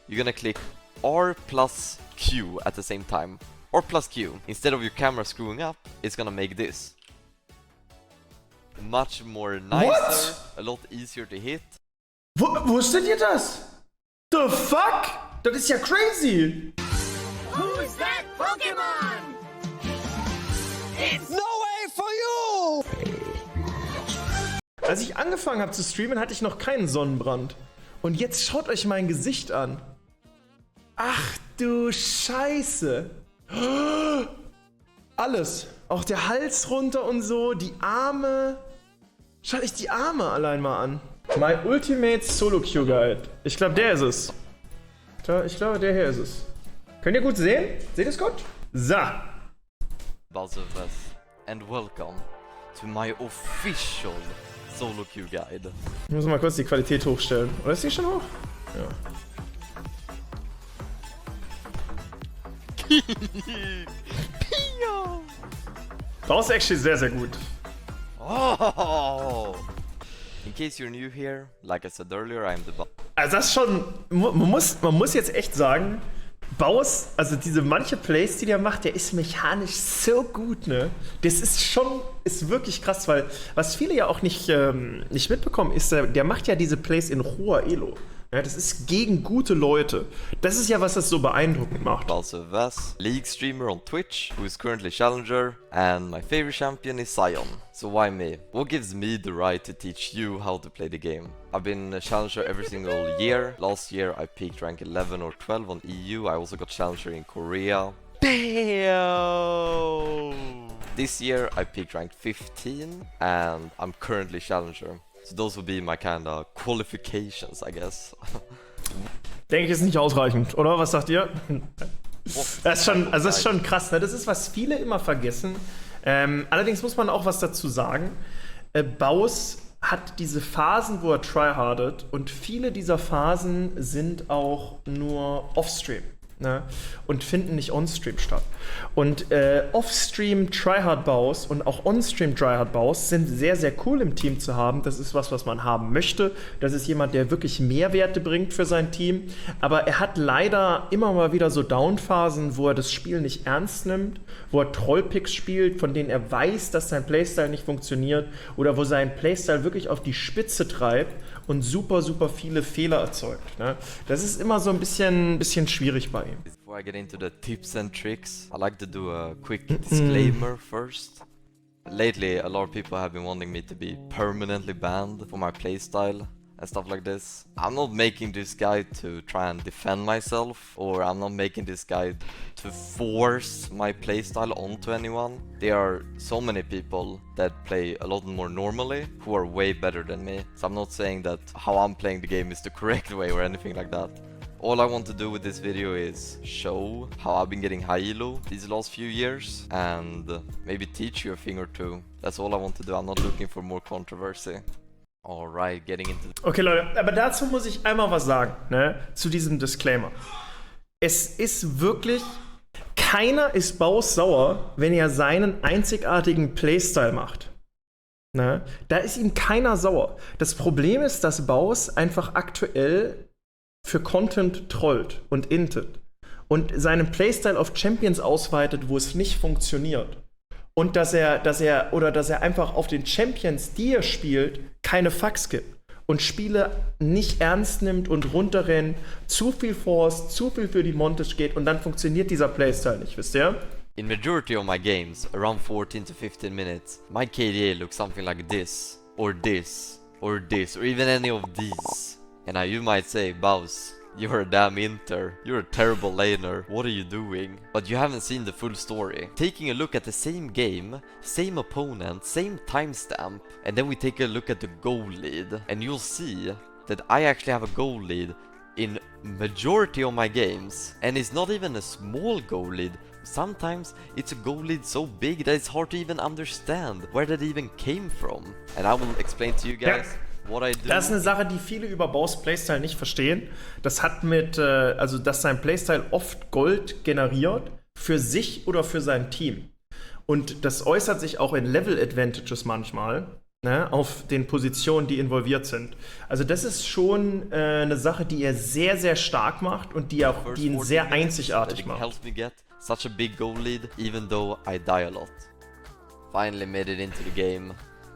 you're gonna click R plus Q at the same time. R plus Q. Instead of your camera screwing up, it's gonna make this. Much more nicer, a lot easier to hit. Wusstet ihr das? The fuck? Das ist ja crazy! Who's that Pokémon? It's No way for you! Als ich angefangen habe zu streamen, hatte ich noch keinen Sonnenbrand. Und jetzt schaut euch mein Gesicht an. Ach du Scheiße. Alles. Auch der Hals runter und so, die Arme. Schaut euch die Arme allein mal an. My Ultimate Solo Queue Guide. Ich glaube, der ist es. Ich glaube, der hier ist es. Könnt ihr gut sehen? Seht ihr es gut? So. Thebausffs, and welcome to my official Solo Queue Guide. Ich muss mal kurz die Qualität hochstellen. Oder ist die schon hoch? Ja. Das ist actually sehr, sehr gut. Oh! In case you're new here, like I said earlier, I'm the Also das ist schon, man muss jetzt echt sagen, Baus, also diese manche Plays, die der macht, der ist mechanisch so gut, ne? Das ist wirklich krass, weil was viele ja auch nicht mitbekommen, ist, der macht ja diese Plays in hoher Elo. Ja, das ist gegen gute Leute. Das ist ja, was das so beeindruckend macht. Thebausffs, league streamer on Twitch, who is currently challenger, and my favorite champion is Sion. So why me? What gives me the right to teach you how to play the game? I've been a challenger every single year. Last year I peaked rank 11 or 12 on EU. I also got challenger in Korea. Damn! This year I peaked rank 15 and I'm currently challenger. So those would be my kind of qualifications, I guess. Denke ich, ist nicht ausreichend, oder? Was sagt ihr? Das ist schon krass, ne? Das ist, was viele immer vergessen. Allerdings muss man auch was dazu sagen. Baus hat diese Phasen, wo er tryhardet, und viele dieser Phasen sind auch nur Offstream. Ne? Und finden nicht On-Stream statt. Und Off-Stream Tryhard-Baus und auch On-Stream Tryhard-Baus sind sehr, sehr cool im Team zu haben. Das ist was man haben möchte. Das ist jemand, der wirklich Mehrwerte bringt für sein Team. Aber er hat leider immer mal wieder so Down-Phasen, wo er das Spiel nicht ernst nimmt, wo er Trollpicks spielt, von denen er weiß, dass sein Playstyle nicht funktioniert oder wo sein Playstyle wirklich auf die Spitze treibt und super, super viele Fehler erzeugt. Ne? Das ist immer so ein bisschen schwierig bei ihm. Before I get into the tips and tricks, I like to do a quick disclaimer first. Lately, a lot of people have been wanting me to be permanently banned for my playstyle and stuff like this. I'm not making this guide to try and defend myself, or I'm not making this guide to force my playstyle onto anyone. There are so many people that play a lot more normally who are way better than me. So I'm not saying that how I'm playing the game is the correct way or anything like that. All I want to do with this video is show how I've been getting high elo these last few years and maybe teach you a thing or two. That's all I want to do. I'm not looking for more controversy. Alright, getting into... Okay, Leute, aber dazu muss ich einmal was sagen, ne? Zu diesem Disclaimer. Es ist wirklich... Keiner ist Baus sauer, wenn er seinen einzigartigen Playstyle macht. Ne? Da ist ihm keiner sauer. Das Problem ist, dass Baus einfach aktuell für Content trollt und intet und seinen Playstyle auf Champions ausweitet, wo es nicht funktioniert. Und dass er einfach auf den Champions, die er spielt, keine Fucks gibt und Spiele nicht ernst nimmt und runterrennt, zu viel Force, zu viel für die Montage geht und dann funktioniert dieser Playstyle nicht, wisst ihr? In majority of my games, around 14 to 15 minutes, my KDA looks something like this, or this, or this, or even any of these. And now you might say, Baus, you're a damn inter, you're a terrible laner, what are you doing? But you haven't seen the full story. Taking a look at the same game, same opponent, same timestamp, and then we take a look at the goal lead, and you'll see that I actually have a goal lead in majority of my games, and it's not even a small goal lead. Sometimes it's a goal lead so big that it's hard to even understand where that even came from. And I will explain to you guys. Ja. Das ist eine Sache, die viele über Baus Playstyle nicht verstehen. Das hat dass sein Playstyle oft Gold generiert für sich oder für sein Team. Und das äußert sich auch in Level Advantages manchmal. ne, auf den Positionen, die involviert sind. Also das ist schon eine Sache, die er sehr, sehr stark macht und die ihn sehr einzigartig macht. Helps me get such a big goal lead, even though I die a lot. Finally made it into the game.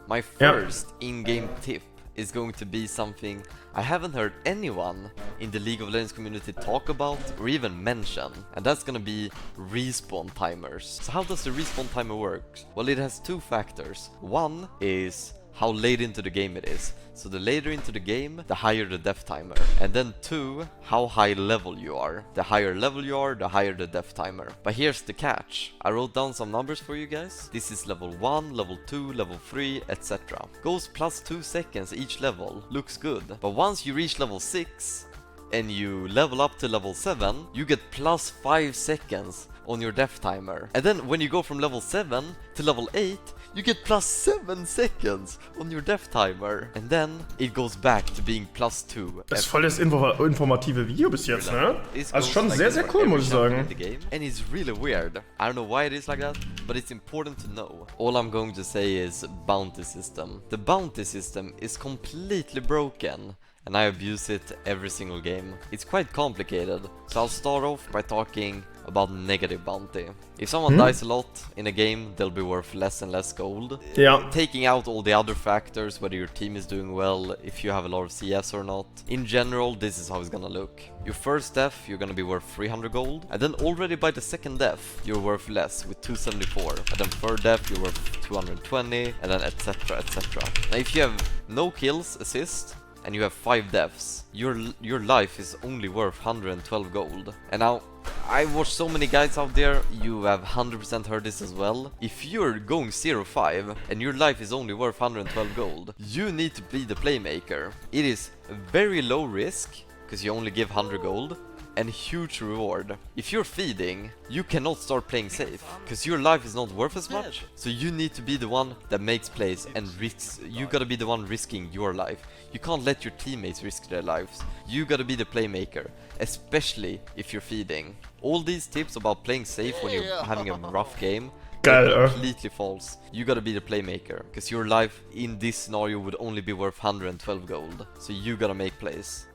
My first in-game tip is going to be something I haven't heard anyone in the League of Legends community talk about or even mention, and that's gonna be respawn timers. So how does the respawn timer work? Well, it has two factors. One is how late into the game it is. So the later into the game, the higher the death timer. And then two, how high level you are. The higher level you are, the higher the death timer. But here's the catch. I wrote down some numbers for you guys. This is level 1, level 2, level 3, etc. Goes plus 2 seconds each level. Looks good. But once you reach level 6 and you level up to level 7, you get plus 5 seconds on your death timer. And then when you go from level 7 to level 8, you get plus 7 seconds on your death timer. And then it goes back to being plus 2. Das ist voll das informative Video bis jetzt, ne? Also schon sehr, sehr cool, muss ich sagen. And it's really weird. I don't know why it is like that, but it's important to know. All I'm going to say is bounty system. The bounty system is completely broken, and I abuse it every single game. It's quite complicated, so I'll start off by talking about negative bounty. If someone dies a lot in a game, they'll be worth less and less gold. Yeah. Taking out all the other factors, whether your team is doing well, if you have a lot of CS or not. In general, this is how it's gonna look. Your first death, you're gonna be worth 300 gold. And then already by the second death, you're worth less with 274. And then third death, you're worth 220, and then etc, etc. Now if you have no kills, assist, and you have 5 deaths, your life is only worth 112 gold. And now, I watch so many guys out there, you have 100% heard this as well. If you're going 0-5 and your life is only worth 112 gold, you need to be the playmaker. It is very low risk, because you only give 100 gold, and huge reward. If you're feeding, you cannot start playing safe, because your life is not worth as much, so you need to be the one that makes plays and risks. You gotta be the one risking your life. You can't let your teammates risk their lives. You gotta be the playmaker, especially if you're feeding. All these tips about playing safe when you're having a rough game are completely false. You gotta be the playmaker, because your life in this scenario would only be worth 112 gold, so you gotta make plays.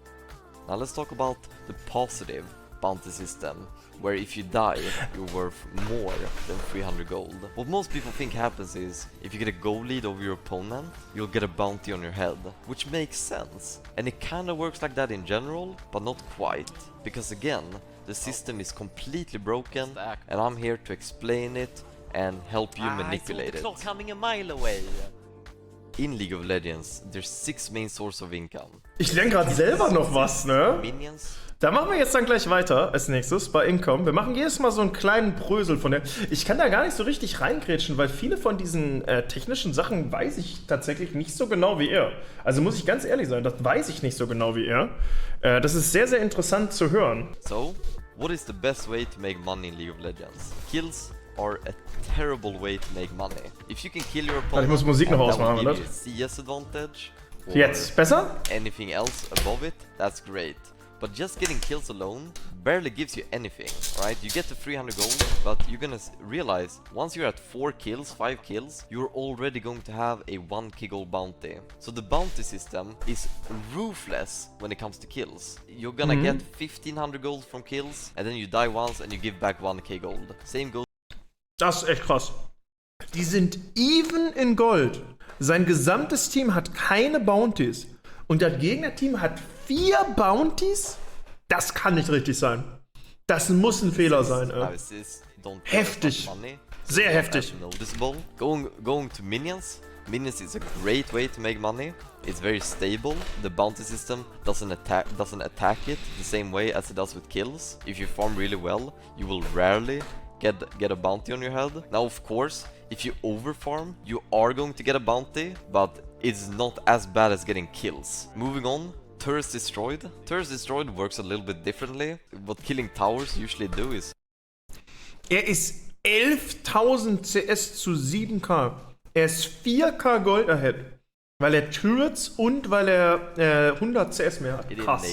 Now let's talk about the positive bounty system, where if you die, you're worth more than 300 gold. What most people think happens is, if you get a goal lead over your opponent, you'll get a bounty on your head, which makes sense. And it kinda works like that in general, but not quite. Because again, the system is completely broken, and I'm here to explain it and help you manipulate it. Clock coming a mile away. In League of Legends, there's 6 main sources of income. Ich lerne gerade selber noch was, ne? Minions. Da machen wir jetzt dann gleich weiter als nächstes bei Income. Wir machen jedes Mal so einen kleinen Brösel von der. Ich kann da gar nicht so richtig reingrätschen, weil viele von diesen technischen Sachen weiß ich tatsächlich nicht so genau wie er. Also muss ich ganz ehrlich sein, das weiß ich nicht so genau wie er. Das ist sehr, sehr interessant zu hören. So, what is the best way to make money in League of Legends? Kills are a terrible way to make money. If you can kill your opponent, ich muss Musik noch and ausmachen, that will oder? give you a CS advantage, or Jetzt besser? anything else above it, that's great. But just getting kills alone barely gives you anything, right? You get to 300 gold, but you're gonna realize once you're at 4 kills, 5 kills, you're already going to have a 1k gold bounty. So the bounty system is ruthless when it comes to kills. You're gonna get 1500 gold from kills, and then you die once and you give back 1k gold. Same goes. Das ist echt krass. Die sind even in Gold. Sein gesamtes Team hat keine Bounties. Und das Gegnerteam hat 4 Bounties? Das kann nicht richtig sein. Das muss ein Fehler sein. Heftig. Sehr heftig. Going to minions. Minions is a great way to make money. It's very stable. The bounty system doesn't attack it the same way as it does with kills. If you farm really well, you will rarely get a bounty on your head. Now, of course, if you overfarm, you are going to get a bounty, but it's not as bad as getting kills. Moving on, turrets destroyed. Turrets destroyed works a little bit differently. What killing towers usually do is... ist 11.000 CS zu 7k. Er ist 4k Gold ahead. Weil er Turrets und weil er 100 CS mehr hat. Krass.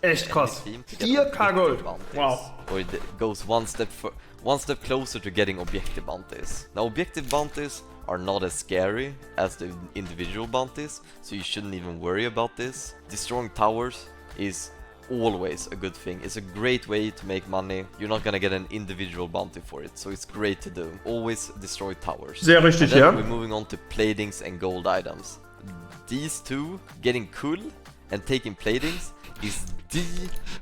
Echt krass. 4k Gold. Wow. Or it goes one step closer to getting objective bounties. Now, objective bounties are not as scary as the individual bounties, so you shouldn't even worry about this. Destroying towers is always a good thing. It's a great way to make money. You're not gonna get an individual bounty for it, so it's great to do. Always destroy towers. Sehr richtig, and then ja. we're moving on to platings and gold items. These two, getting cool and taking platings, is the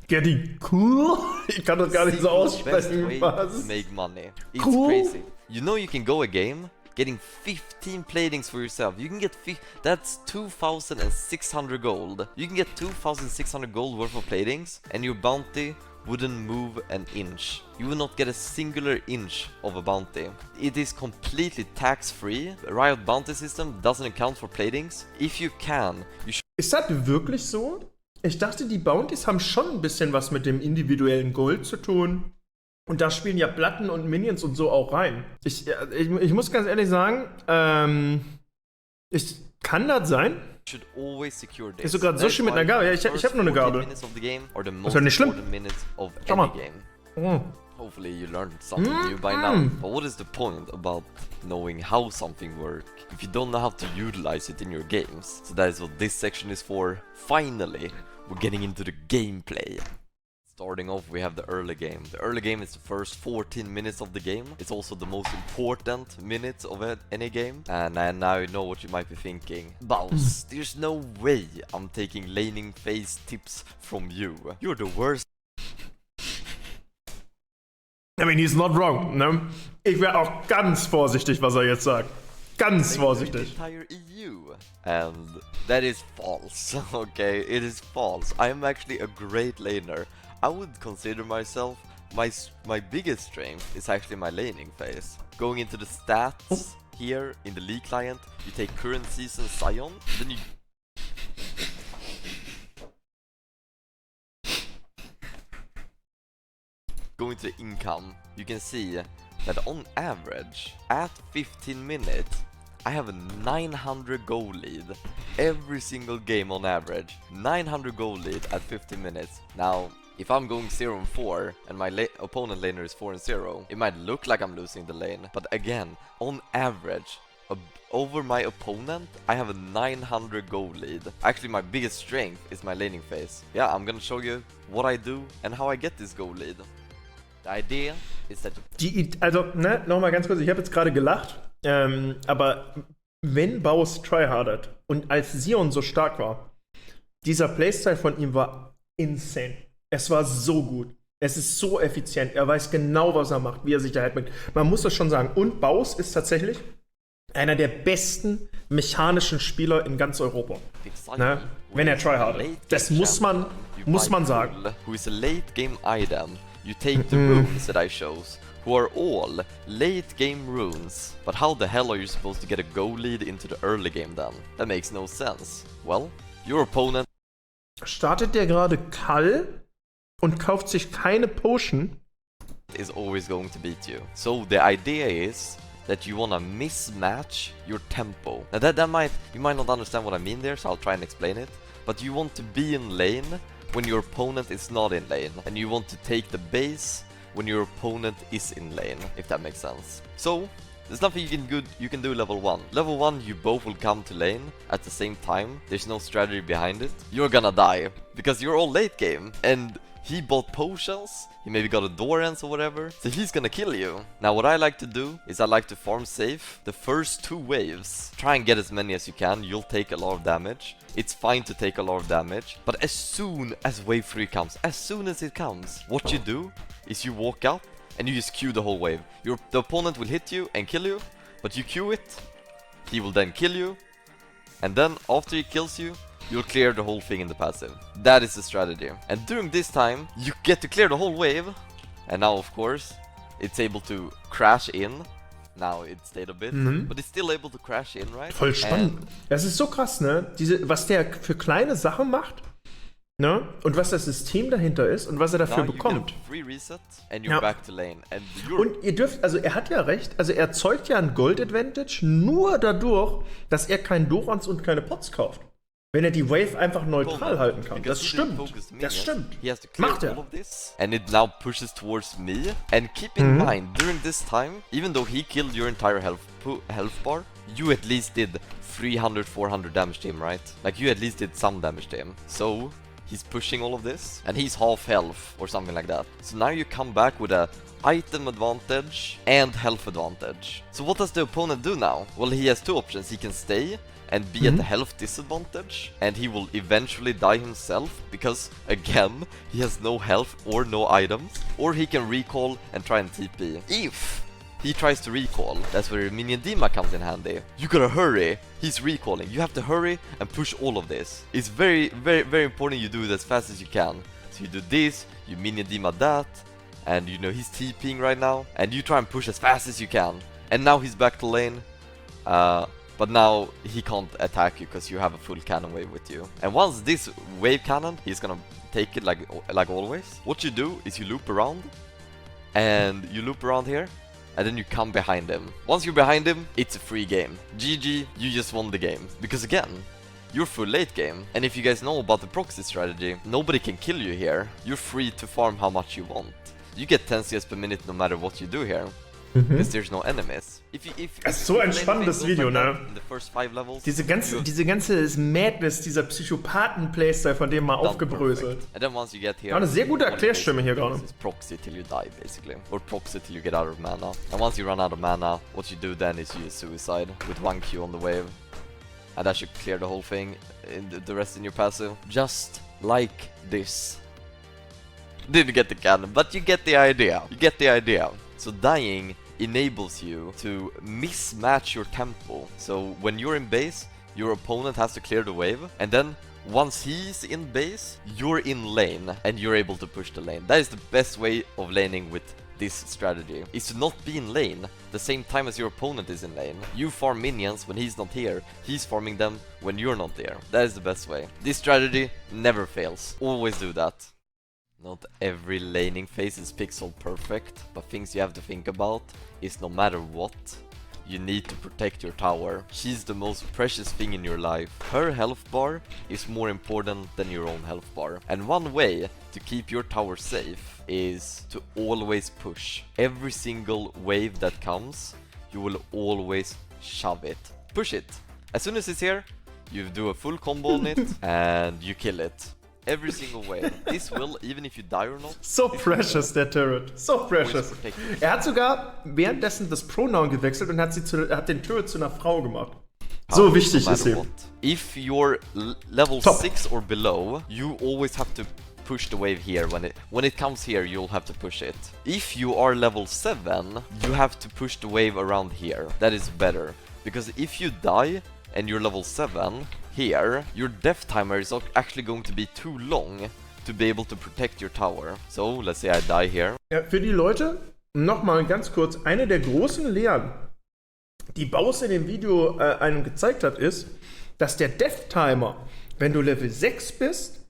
Getting cool? Ich kann das gar nicht so single best aussprechen. way to Was? make money. It's Cool? crazy. You know you can go a game getting 15 platings for yourself. You can get that's 2,600 gold. You can get 2,600 gold worth of platings, and your bounty wouldn't move an inch. You will not get a singular inch of a bounty. It is completely tax-free. Riot bounty system doesn't account for platings. If you can, you should. Ist das wirklich so? Ich dachte, die Bounties haben schon ein bisschen was mit dem individuellen Gold zu tun. Und da spielen ja Platten und Minions und so auch rein. Ich muss ganz ehrlich sagen, kann das sein? Should always secure this. Ist so gerade Sushi mit einer Gabel? Ja, ich hab nur eine Gabel. Minutes of the game are the Ist most ja nicht schlimm. important minutes of Schau mal. any game. Mm. Hopefully you learned something new by now. But what is the point about knowing how something works if you don't know how to utilize it in your games? So that is what this section is for. Finally, we're getting into the gameplay. Starting off, we have the early game. The early game is the first 14 minutes of the game. It's also the most important minutes of any game. And now you know what you might be thinking. Baus, there's no way I'm taking laning phase tips from you. You're the worst. I mean, he's not wrong, ne? Ich wäre auch ganz vorsichtig, was er jetzt sagt. Ganz vorsichtig. Entire EU. And that is false. Okay, it is false. I'm actually a great laner. I would consider myself, my biggest strength is actually my laning phase. Going into the stats here in the League client, you take current season Sion, then you go into income. You can see that on average, at 15 minutes, I have a 900 goal lead every single game on average. 900 goal lead at 15 minutes. Now, if I'm going 0-4 and my opponent laner is 4-0, it might look like I'm losing the lane. But again, on average, over my opponent, I have a 900 goal lead. Actually, my biggest strength is my laning phase. Yeah, I'm gonna show you what I do and how I get this goal lead. The idea is that Also, ne, nochmal ganz kurz, ich habe jetzt gerade gelacht, aber wenn Baus tryhardet und als Sion so stark war, dieser Playstyle von ihm war insane. Es war so gut. Es ist so effizient. Er weiß genau, was er macht, wie er Sicherheit bringt. Man muss das schon sagen. Und Baus ist tatsächlich einer der besten mechanischen Spieler in ganz Europa. Ne? Wenn er tryhardet. Das muss man sagen. Who is a late game item. You take the runes that I chose, who are all late game runes. But how the hell are you supposed to get a goal lead into the early game then? That makes no sense. Well, your opponent Startet der gerade Kall und kauft sich keine Potion? is always going to beat you. So the idea is that you wanna mismatch your tempo. Now you might not understand what I mean there, so I'll try and explain it. But you want to be in lane when your opponent is not in lane, and you want to take the base when your opponent is in lane, if that makes sense. So there's nothing you can do level 1. Level 1, you both will come to lane at the same time. There's no strategy behind it. You're gonna die because you're all late game, and he bought potions, he maybe got a Dorans or whatever, so he's gonna kill you. Now what I like to do is I like to farm safe the first 2 waves. Try and get as many as you can, you'll take a lot of damage. It's fine to take a lot of damage, but as soon as wave 3 comes, as soon as it comes, what you do is you walk up and you just Q the whole wave. The opponent will hit you and kill you, but you Q it, he will then kill you, and then after he kills you, you'll clear the whole thing in the passive. That is the strategy. And during this time, you get to clear the whole wave, and now of course, it's able to crash in. Now it stayed a bit, but it's still able to crash in, right? Voll spannend. Das ist so krass, ne? Was der für kleine Sachen macht, ne? Und was das System dahinter ist und was er dafür bekommt. Free reset and you're back to lane. And und ihr dürft, also er hat ja recht, also er erzeugt ja ein Gold Advantage nur dadurch, dass er keinen Dorans und keine Pots kauft. wenn er die Wave einfach neutral opponent, halten kann. because Das he stimmt. focused me, Das yes. stimmt. He has to clear Macht er. all of this, and it now pushes towards me. And keep in mind, during this time, even though he killed your entire health bar, you at least did 300, 400 damage to him, right? Like, you at least did some damage to him. So, he's pushing all of this, and he's half health, or something like that. So now you come back with a item advantage and health advantage. So what does the opponent do now? Well, he has two options. He can stay and be at a health disadvantage, and he will eventually die himself, because, again, he has no health or no items. Or he can recall and try and TP. If he tries to recall, that's where Minion Dima comes in handy. You gotta hurry. He's recalling. You have to hurry and push all of this. It's very, very, very important you do it as fast as you can. So you do this, you Minion Dima that, and you know he's TPing right now, and you try and push as fast as you can. And now he's back to lane, but now he can't attack you because you have a full cannon wave with you. And once this wave cannon, he's gonna take it like always. What you do is you loop around, and you loop around here, and then you come behind him. Once you're behind him, it's a free game. GG, you just won the game. Because again, you're full late game, and if you guys know about the proxy strategy, nobody can kill you here. You're free to farm how much you want. You get 10 CS per minute no matter what you do here. Because there's no enemies. Das ist so ein spannendes Video, ne? In the first 5 levels, Diese ganze Madness, dieser Psychopathen-Playstyle von dem mal aufgebröselt. and then once you get here, Ja, eine sehr gute all you Erklärstimme hier basically gerade. do is proxy till you die, basically. Or proxy till you get out of mana. And once you run out of mana, what you do then is you use suicide with 1 Q on the wave. And that should clear the whole thing, in the rest in your passive. Just like this. Didn't get the cannon, but you get the idea. You get the idea. So dying enables you to mismatch your tempo. So when you're in base, your opponent has to clear the wave, and then once he's in base, you're in lane, and you're able to push the lane. That is the best way of laning with this strategy, is to not be in lane the same time as your opponent is in lane. You farm minions when he's not here, he's farming them when you're not there. That is the best way. This strategy never fails. Always do that. Not every laning phase is pixel perfect, but things you have to think about is no matter what, you need to protect your tower. She's the most precious thing in your life. Her health bar is more important than your own health bar. And one way to keep your tower safe is to always push. Every single wave that comes, you will always shove it. Push it. As soon as it's here, you do a full combo on it and you kill it. Every single way. This will, even if you die or not. So precious, der Turret. So precious. Er hat sogar währenddessen das Pronoun gewechselt und hat den Turret zu einer Frau gemacht. So wichtig ist ihm. If you're level 6 or below, you always have to push the wave here. When it comes here, you'll have to push it. If you are level 7, you have to push the wave around here. That is better. Because if you die and you're level 7, here, your death timer is actually going to be too long to be able to protect your tower. So, let's say I die here. Ja, für die Leute, nochmal ganz kurz, eine der großen Lehren, die Baus in dem Video einem gezeigt hat, ist, dass der Death Timer, wenn du Level 6 bist,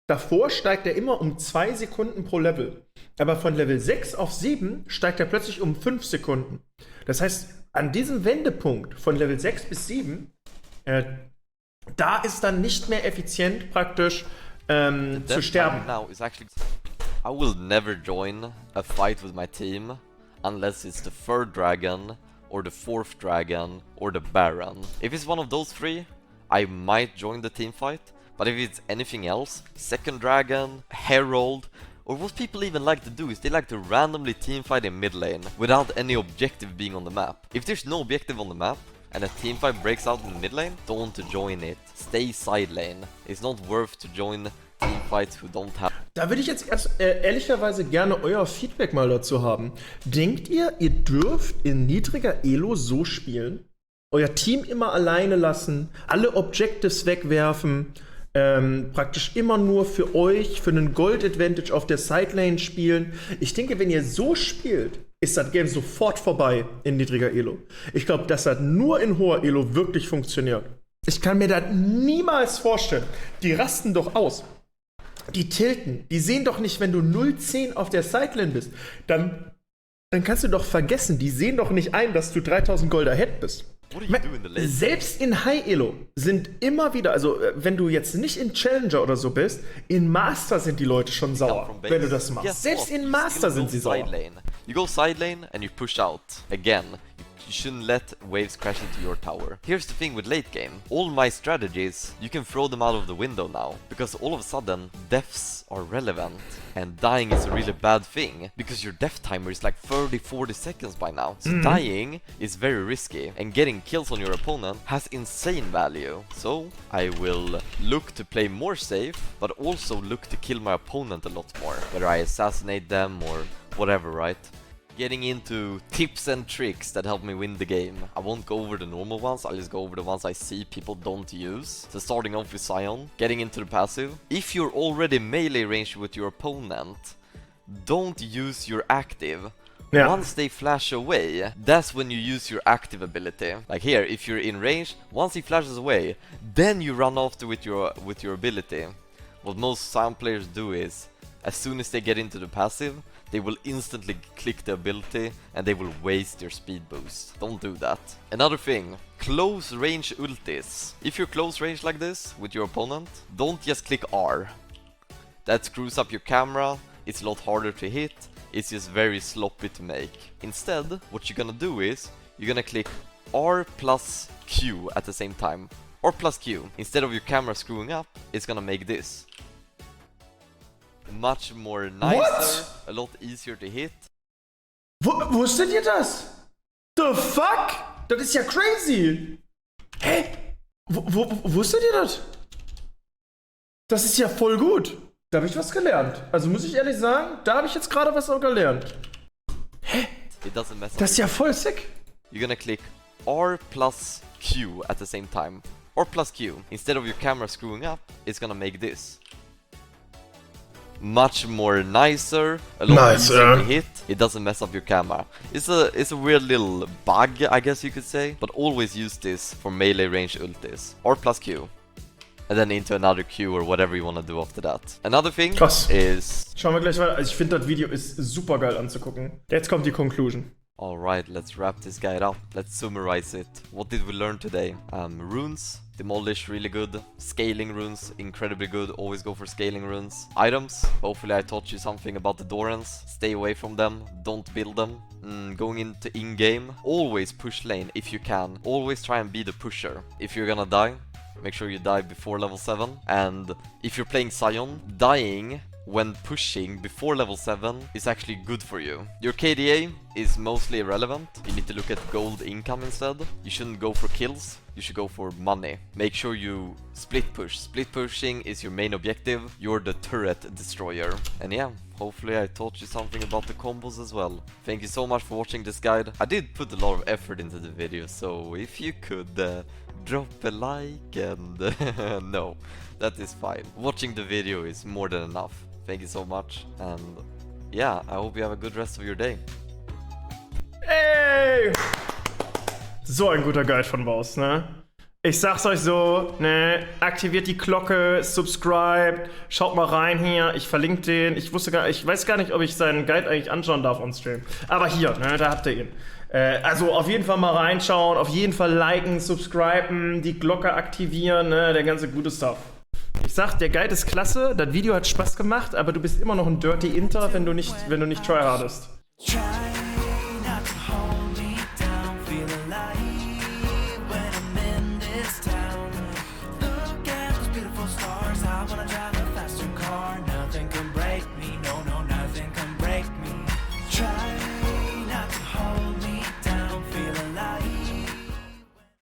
davor steigt er immer um 2 Sekunden pro Level. Aber von Level 6 auf 7 steigt er plötzlich um 5 Sekunden. Das heißt, an diesem Wendepunkt von Level 6 bis 7, da ist dann nicht mehr effizient praktisch zu sterben. Now is actually, I will never join a fight with my team unless it's the 3rd dragon or the 4th dragon or the baron. If it's one of those 3, I might join the team fight. But if it's anything else, 2nd dragon, herald, or what people even like to do is they like to randomly teamfight in mid lane without any objective being on the map. If there's no objective on the map, and a teamfight breaks out in the mid lane, don't join it. Stay side lane. It's not worth to join teamfights who don't have... Da würde ich jetzt ehrlicherweise gerne euer Feedback mal dazu haben. Denkt ihr, ihr dürft in niedriger Elo so spielen? Euer Team immer alleine lassen, alle Objectives wegwerfen, praktisch immer nur für euch, für einen Gold-Advantage auf der Sidelane spielen. Ich denke, wenn ihr so spielt, ist das Game sofort vorbei in niedriger Elo. Ich glaube, dass das nur in hoher Elo wirklich funktioniert. Ich kann mir das niemals vorstellen. Die rasten doch aus. Die tilten. Die sehen doch nicht, wenn du 0-10 auf der Sidelane bist. Dann kannst du doch vergessen, die sehen doch nicht ein, dass du 3000 Gold ahead bist. What do you do in the late? Selbst in High Elo sind immer wieder, also wenn du jetzt nicht in Challenger oder so bist, in Master sind die Leute schon sauer, wenn du das machst. Guess Selbst what? in You Master still sind go sie sauer. side lane. You go side lane and you push out. Again, you shouldn't let waves crash into your tower. Here's the thing with late game. All my strategies, you can throw them out of the window now. Because all of a sudden, deaths are relevant. And dying is a really bad thing. Because your death timer is like 30-40 seconds by now. So dying is very risky. And getting kills on your opponent has insane value. So I will look to play more safe, but also look to kill my opponent a lot more. Whether I assassinate them or whatever, right? Getting into tips and tricks that help me win the game. I won't go over the normal ones, I'll just go over the ones I see people don't use. So starting off with Sion, getting into the passive. If you're already melee range with your opponent, don't use your active. Yeah. Once they flash away, that's when you use your active ability. Like here, if you're in range, once he flashes away, then you run after with your ability. What most Sion players do is, as soon as they get into the passive, they will instantly click the ability and they will waste their speed boost. Don't do that. Another thing, close range ultis. If you're close range like this with your opponent, don't just click R. That screws up your camera, it's a lot harder to hit, it's just very sloppy to make. Instead, what you're gonna do is, you're gonna click R plus Q at the same time. R plus Q. Instead of your camera screwing up, it's gonna make this. Much more nicer, What? a lot easier to hit. Wusstet ihr das? The fuck? Das ist ja crazy. Hä? Wusstet ihr das? Das ist ja voll gut. Da habe ich was gelernt. Also muss ich ehrlich sagen, da habe ich jetzt gerade was auch gelernt. Hä? It doesn't mess up. Das ist ja voll sick. You're gonna click R plus Q at the same time. R plus Q. Instead of your camera screwing up, it's gonna make this. Much more nicer, a lot easier to hit. It doesn't mess up your camera. It's a weird little bug, I guess you could say. But always use this for melee range ultis. R plus Q. And then into another Q or whatever you want to do after that. Another thing Krass. is... Schauen wir gleich weiter. Also ich finde, das Video ist super geil anzugucken. Jetzt kommt die Conclusion. Alright, let's wrap this guide up. Let's summarize it. What did we learn today? Runes, demolish, really good. Scaling runes, incredibly good. Always go for scaling runes. Items, hopefully I taught you something about the Dorans. Stay away from them, don't build them. Going into in-game, always push lane if you can. Always try and be the pusher. If you're gonna die, make sure you die before level 7. And if you're playing Sion, dying when pushing before level 7 is actually good for you. Your KDA is mostly irrelevant. You need to look at gold income instead. You shouldn't go for kills, you should go for money. Make sure you split push. Split pushing is your main objective. You're the turret destroyer. And yeah, hopefully I taught you something about the combos as well. Thank you so much for watching this guide. I did put a lot of effort into the video, so if you could drop a like and no, that is fine. Watching the video is more than enough. Thank you so much, and yeah, I hope you have a good rest of your day. Ey! So ein guter Guide von Baus, ne? Ich sag's euch so, ne? Aktiviert die Glocke, subscribe, schaut mal rein hier, ich verlinke den. Ich weiß gar nicht, ob ich seinen Guide eigentlich anschauen darf on Stream. Aber hier, ne, da habt ihr ihn. Also auf jeden Fall mal reinschauen, auf jeden Fall liken, subscriben, die Glocke aktivieren, ne? Der ganze gute Stuff. Ich sag, der Guide ist klasse, das Video hat Spaß gemacht, aber du bist immer noch ein Dirty Inter, wenn du nicht tryhardest.